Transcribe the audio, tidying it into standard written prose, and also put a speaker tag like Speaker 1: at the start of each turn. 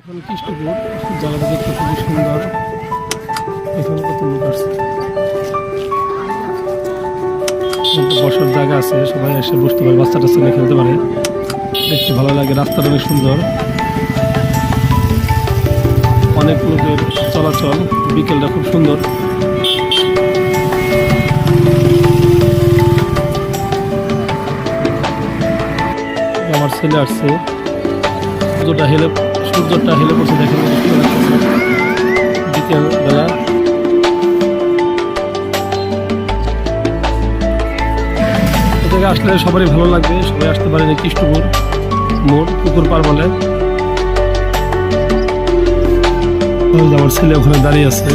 Speaker 1: এখন কৃষ্ণপুর জায়গাটা দেখতে খুবই সুন্দর। এখানে কত লোক আসছে, বসার জায়গা আছে, সবাই এসে বসতে পারে, বাচ্চা টাচ্চা নিয়ে খেলতে পারে, দেখতে ভালো লাগে। রাস্তাটা অনেক সুন্দর, অনেক লোকের চলাচল, বিকেলটা খুব সুন্দর। আমার ছেলে আসছে, সূর্যটা হেলে পড়ছে, দেখেন বিকেল বেলা। এটাকে আসলে সবারই ভালো লাগবে, সবাই আসতে পারেন। কৃষ্ণপুর মোড়, পুকুর পার বলে। আমার ছেলে ওখানে দাঁড়িয়ে আছে।